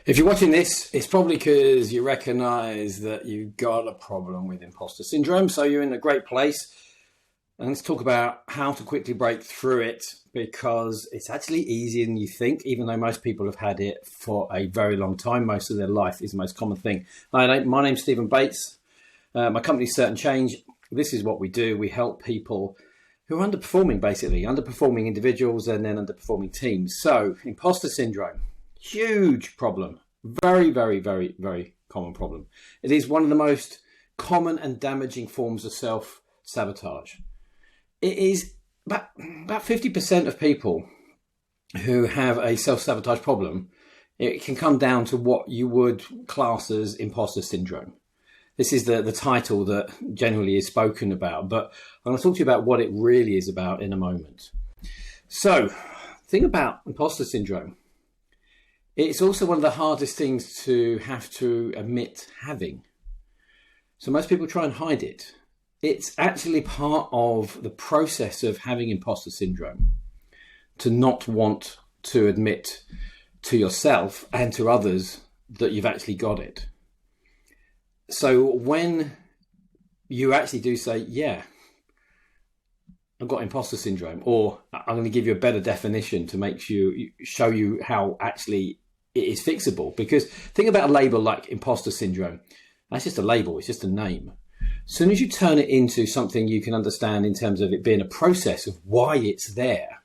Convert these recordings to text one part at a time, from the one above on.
If you're watching this, it's probably because you recognize that you've got a problem with imposter syndrome. So you're in a great place. And let's talk about how to quickly break through it, because it's actually easier than you think, even though most people have had it for a very long time. Most of their life is the most common thing. Hi, my name's Stephen Bates. My company's Certain Change. This is what we do. We help people who are underperforming, basically, underperforming individuals and then underperforming teams. So imposter syndrome. Huge problem. Very, very, very, very common problem. It is one of the most common and damaging forms of self-sabotage. It is about 50% of people who have a self-sabotage problem. It can come down to what you would class as imposter syndrome. This is the title that generally is spoken about, but I'm going to talk to you about what it really is about in a moment. So, the thing about imposter syndrome, it's also one of the hardest things to have to admit having. So most people try and hide it. It's actually part of the process of having imposter syndrome to not want to admit to yourself and to others that you've actually got it. So when you actually do say, yeah, I've got imposter syndrome, or I'm going to give you a better definition to show you how actually it is fixable. Because think about a label like imposter syndrome. That's just a label. It's just a name. As soon as you turn it into something you can understand in terms of it being a process of why it's there,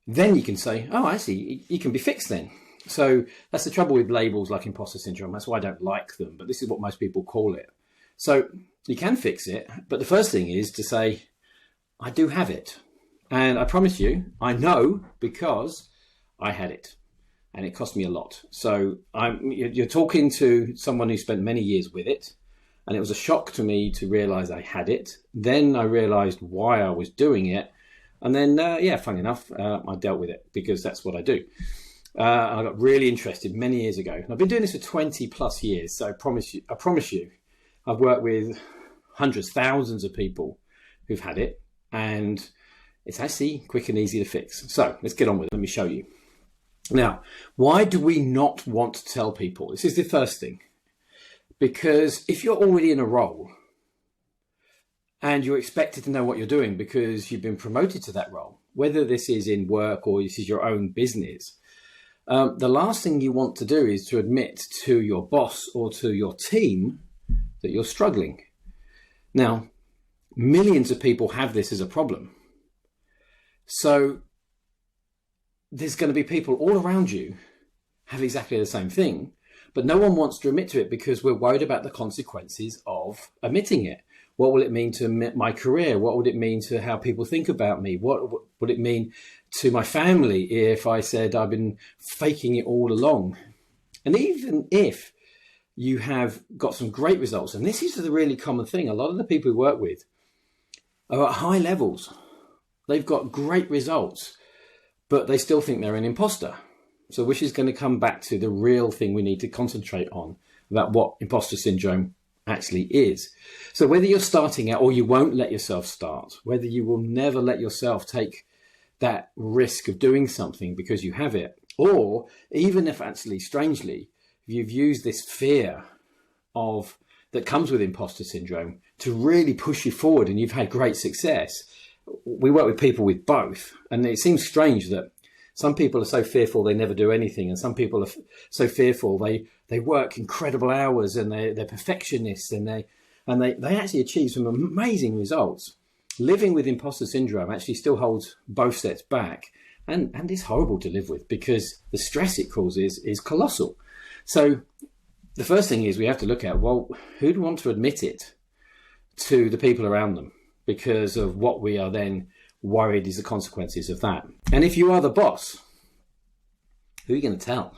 then you can say, oh, actually, it can be fixed then. So that's the trouble with labels like imposter syndrome. That's why I don't like them, but this is what most people call it. So you can fix it, but the first thing is to say, I do have it. And I promise you, I know because I had it. And it cost me a lot. So you're talking to someone who spent many years with it. And it was a shock to me to realize I had it. Then I realized why I was doing it. And then, funny enough, I dealt with it because that's what I do. I got really interested many years ago. And I've been doing this for 20 plus years. So I promise you, I've worked with hundreds, thousands of people who've had it. And it's actually quick and easy to fix. So let's get on with it. Let me show you. Now, why do we not want to tell people? This is the first thing. Because if you're already in a role and you're expected to know what you're doing because you've been promoted to that role, whether this is in work or this is your own business, the last thing you want to do is to admit to your boss or to your team that you're struggling. Now, millions of people have this as a problem. So there's going to be people all around you have exactly the same thing, but no one wants to admit to it because we're worried about the consequences of admitting it. What will it mean to my career? What would it mean to how people think about me? What would it mean to my family if I said I've been faking it all along? And even if you have got some great results, and this is the really common thing, a lot of the people we work with are at high levels. They've got great results, but they still think they're an imposter. So which is going to come back to the real thing we need to concentrate on about what imposter syndrome actually is. So whether you're starting out or you won't let yourself start, whether you will never let yourself take that risk of doing something because you have it, or even if actually, strangely, you've used this fear that comes with imposter syndrome to really push you forward and you've had great success. We work with people with both, and it seems strange that some people are so fearful they never do anything, and some people are so fearful they work incredible hours and they're perfectionists and they actually achieve some amazing results. Living with imposter syndrome actually still holds both sets back, and it's horrible to live with because the stress it causes is colossal. So the first thing is we have to look at, well, who'd want to admit it to the people around them because of what we are then worried is the consequences of that. And if you are the boss, who are you going to tell?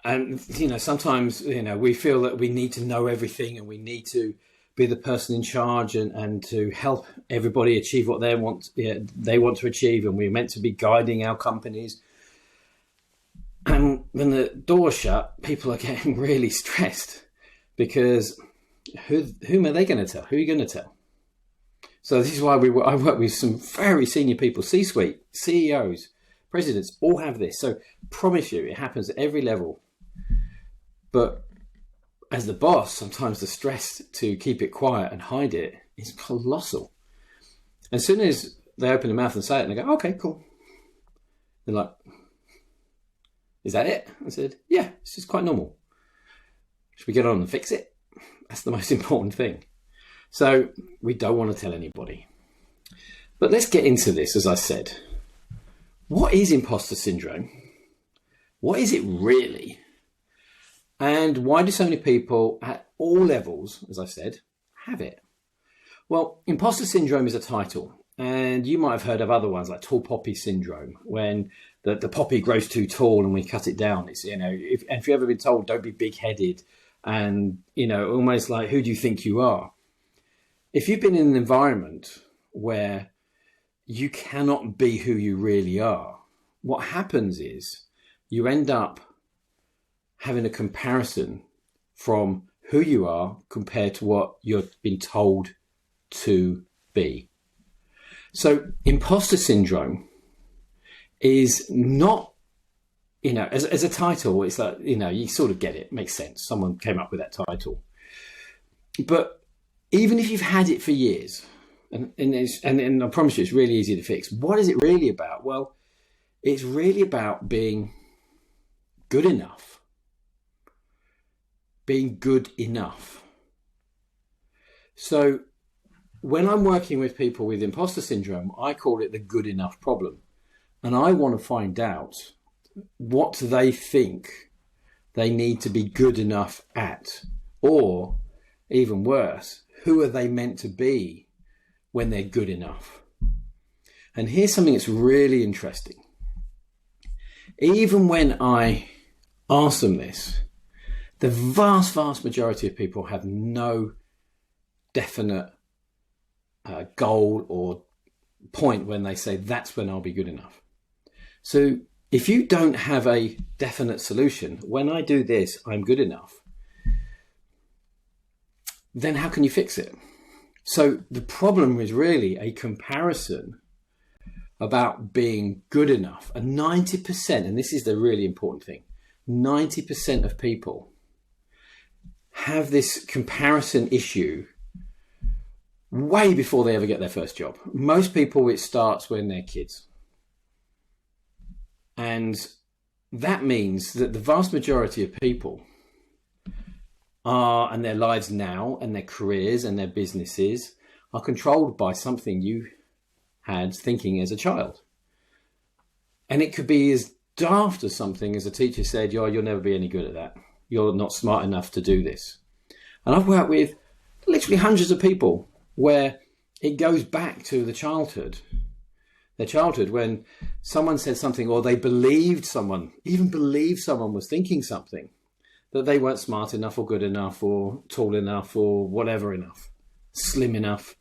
And, sometimes, we feel that we need to know everything and we need to be the person in charge and to help everybody achieve what they want to achieve. And we're meant to be guiding our companies. And when the door's shut, people are getting really stressed because whom are they going to tell? Who are you going to tell? So this is why I work with some very senior people, C-suite, CEOs, presidents, all have this. So promise you, it happens at every level. But as the boss, sometimes the stress to keep it quiet and hide it is colossal. As soon as they open their mouth and say it, and they go, okay, cool. They're like, is that it? I said, yeah, it's just quite normal. Should we get on and fix it? That's the most important thing. So we don't want to tell anybody. But let's get into this, as I said. What is imposter syndrome? What is it really? And why do so many people at all levels, as I said, have it? Well, imposter syndrome is a title. And you might have heard of other ones like tall poppy syndrome, when the poppy grows too tall and we cut it down. It's, if you've ever been told, don't be big-headed, and, almost like, who do you think you are? If you've been in an environment where you cannot be who you really are, what happens is you end up having a comparison from who you are compared to what you've been told to be. So imposter syndrome is not, as a title, it's like, you sort of get it, makes sense. Someone came up with that title. But even if you've had it for years, and I promise you it's really easy to fix, what is it really about? Well, it's really about being good enough. Being good enough. So when I'm working with people with imposter syndrome, I call it the good enough problem. And I want to find out what they think they need to be good enough at. Or, even worse, who are they meant to be when they're good enough? And here's something that's really interesting. Even when I ask them this, the vast majority of people have no definite goal or point when they say that's when I'll be good enough. So if you don't have a definite solution, when I do this, I'm good enough, then how can you fix it? So the problem is really a comparison about being good enough. And 90%, and this is the really important thing, 90% of people have this comparison issue way before they ever get their first job. Most people, it starts when they're kids. And that means that the vast majority of people are, and their lives now, and their careers and their businesses are controlled by something you had thinking as a child. And it could be as daft as something as a teacher said, you'll never be any good at that. You're not smart enough to do this. And I've worked with literally hundreds of people where it goes back to their childhood when someone said something, or they believed someone was thinking something, that they weren't smart enough or good enough or tall enough or whatever enough, slim enough.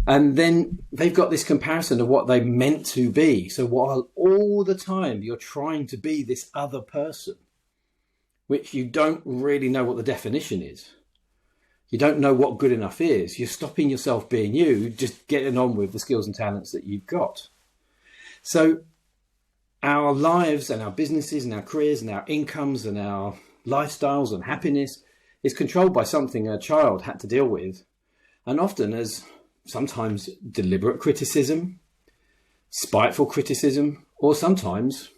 And then they've got this comparison of what they meant to be. So while all the time you're trying to be this other person, which you don't really know what the definition is, you don't know what good enough is, you're stopping yourself being you, just getting on with the skills and talents that you've got. So our lives and our businesses and our careers and our incomes and our lifestyles and happiness is controlled by something a child had to deal with, and often as sometimes deliberate criticism, spiteful criticism, or sometimes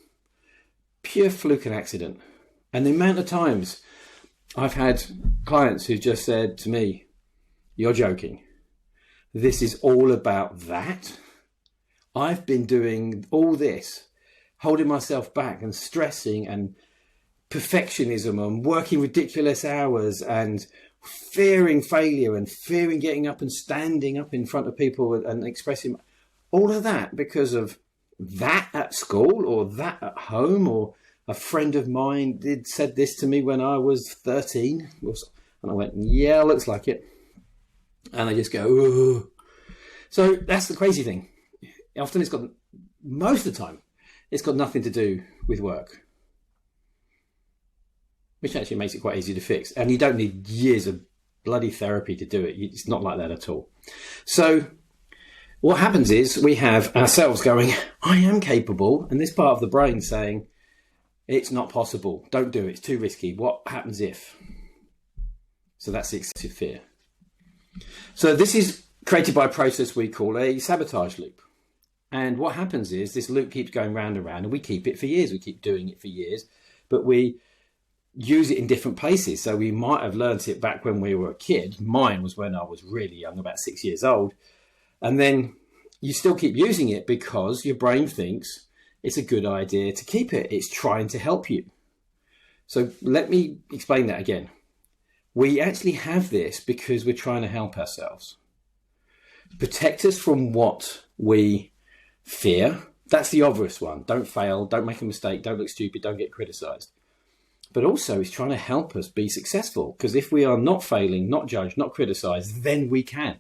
pure fluke and accident. And the amount of times I've had clients who just said to me, you're joking. This is all about that. I've been doing all this, holding myself back and stressing and perfectionism and working ridiculous hours and fearing failure and fearing getting up and standing up in front of people and expressing all of that because of that at school or that at home, or a friend of mine said this to me when I was 13. And I went, yeah, looks like it. And they just go, ooh. So that's the crazy thing. Often most of the time, it's got nothing to do with work, which actually makes it quite easy to fix. And you don't need years of bloody therapy to do it. It's not like that at all. So what happens is we have ourselves going, I am capable. And this part of the brain saying, It's not possible. Don't do it. It's too risky. What happens if? So that's the excessive fear. So this is created by a process we call a sabotage loop. And what happens is this loop keeps going round and round, and we keep it for years. We keep doing it for years, but we use it in different places. So we might have learnt it back when we were a kid. Mine was when I was really young, about 6 years old. And then you still keep using it because your brain thinks it's a good idea to keep it. It's trying to help you. So let me explain that again. We actually have this because we're trying to help ourselves. Protect us from what we fear. That's the obvious one. Don't fail, don't make a mistake, don't look stupid, don't get criticized. But also it's trying to help us be successful, because if we are not failing, not judged, not criticized, then we can.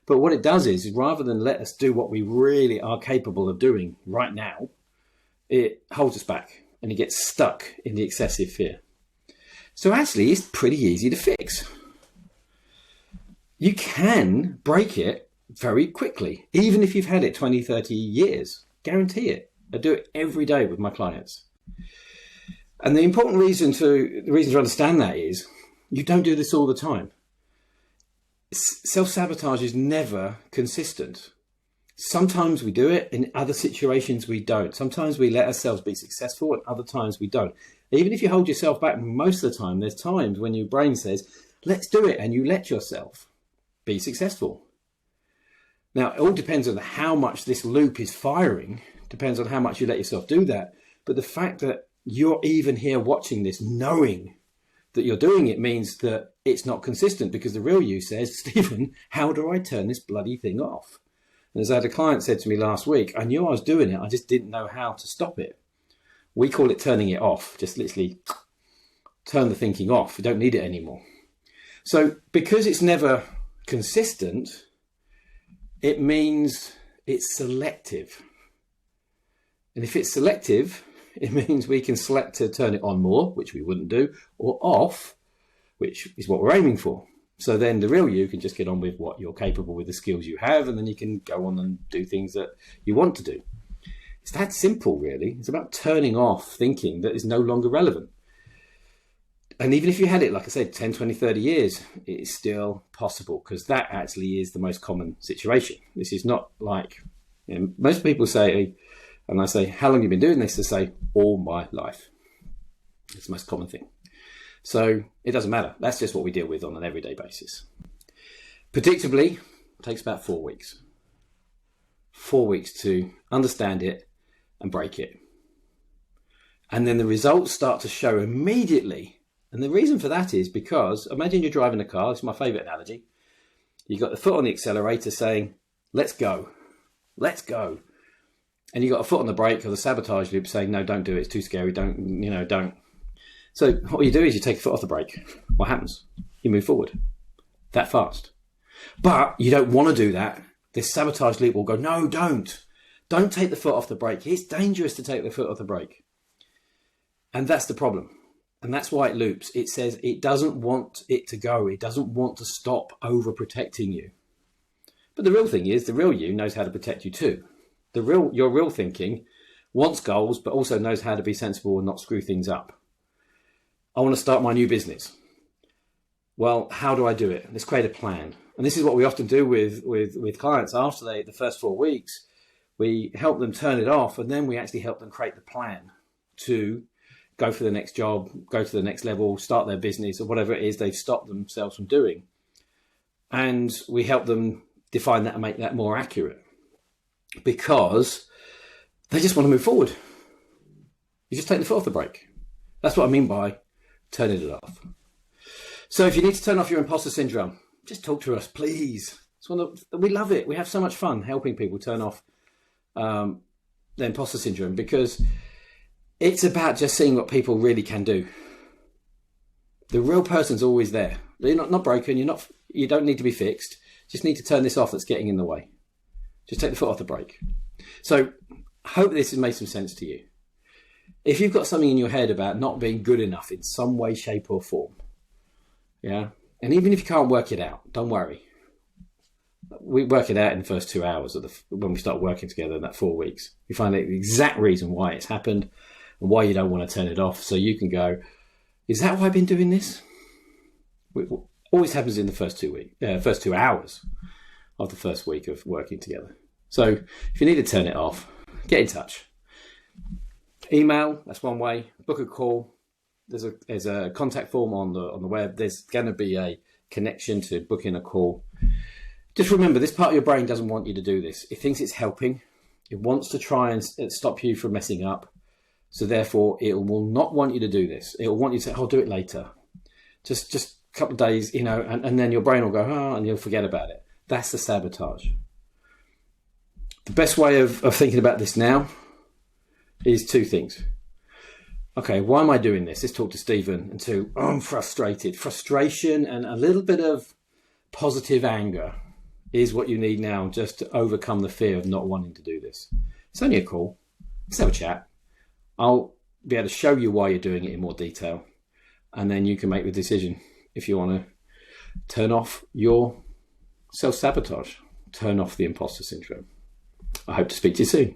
But what it does is rather than let us do what we really are capable of doing right now, it holds us back and it gets stuck in the excessive fear. So actually it's pretty easy to fix. You can break it very quickly, even if you've had it 20, 30 years. Guarantee it. I do it every day with my clients. And the important reason to understand that is you don't do this all the time. Self-sabotage is never consistent. Sometimes we do it, in other situations we don't. Sometimes we let ourselves be successful, and other times we don't. Even if you hold yourself back most of the time, there's times when your brain says, let's do it, and you let yourself be successful. Now, it all depends on how much this loop is firing, depends on how much you let yourself do that. But the fact that you're even here watching this, knowing that you're doing it, means that it's not consistent, because the real you says, Stephen, how do I turn this bloody thing off? And as I had a client said to me last week, I knew I was doing it, I just didn't know how to stop it. We call it turning it off, just literally turn the thinking off. You don't need it anymore. So because it's never consistent, it means it's selective. And if it's selective, it means we can select to turn it on more, which we wouldn't do, or off, which is what we're aiming for. So then the real you can just get on with what you're capable with, the skills you have, and then you can go on and do things that you want to do. It's that simple, really. It's about turning off thinking that is no longer relevant. And even if you had it, like I said, 10, 20, 30 years, it is still possible, because that actually is the most common situation. This is not like, most people say, and I say, how long have you been doing this? They say, all my life. It's the most common thing. So it doesn't matter. That's just what we deal with on an everyday basis. Predictably, it takes about 4 weeks. 4 weeks to understand it and break it. And then the results start to show immediately. And the reason for that is because, imagine you're driving a car. This is my favorite analogy. You've got the foot on the accelerator saying, let's go. Let's go. And you've got a foot on the brake, or the sabotage loop, saying, no, don't do it. It's too scary. Don't. So what you do is you take a foot off the brake. What happens? You move forward that fast. But you don't want to do that. This sabotage loop will go, no, don't. Don't take the foot off the brake. It's dangerous to take the foot off the brake. And that's the problem. And that's why it loops. It says it doesn't want it to go. It doesn't want to stop overprotecting you. But the real thing is, the real you knows how to protect you too. Your real thinking wants goals, but also knows how to be sensible and not screw things up. I want to start my new business. Well, how do I do it? Let's create a plan. And this is what we often do with clients. After the first 4 weeks, we help them turn it off, and then we actually help them create the plan to go for the next job, go to the next level, start their business, or whatever it is they've stopped themselves from doing. And we help them define that and make that more accurate, because they just want to move forward. You just take the foot off the brake. That's what I mean by turning it off. So if you need to turn off your imposter syndrome, just talk to us, please. We love it. We have so much fun helping people turn off the imposter syndrome, because it's about just seeing what people really can do. The real person's always there. You're not broken. You don't need to be fixed. Just need to turn this off that's getting in the way. Just take the foot off the brake. So I hope this has made some sense to you. If you've got something in your head about not being good enough in some way, shape or form, yeah, and even if you can't work it out, don't worry. We work it out in the first 2 hours when we start working together in that 4 weeks. We find out the exact reason why it's happened. and why you don't want to turn it off. So you can go, is that why I've been doing this? It always happens in the first 2 hours of the first week of working together. So if you need to turn it off, get in touch. Email, that's one way. Book a call. There's a contact form on the web. There's going to be a connection to booking a call. Just remember, this part of your brain doesn't want you to do this. It thinks it's helping. It wants to try and stop you from messing up. So therefore, it will not want you to do this. It will want you to say, I'll do it later. Just a couple of days, and then your brain will go, and you'll forget about it. That's the sabotage. The best way of thinking about this now is two things. Okay, why am I doing this? Let's talk to Stephen. And two, I'm frustrated. Frustration and a little bit of positive anger is what you need now just to overcome the fear of not wanting to do this. It's only a call. Let's have a chat. I'll be able to show you why you're doing it in more detail. And then you can make the decision if you want to turn off your self-sabotage, turn off the imposter syndrome. I hope to speak to you soon.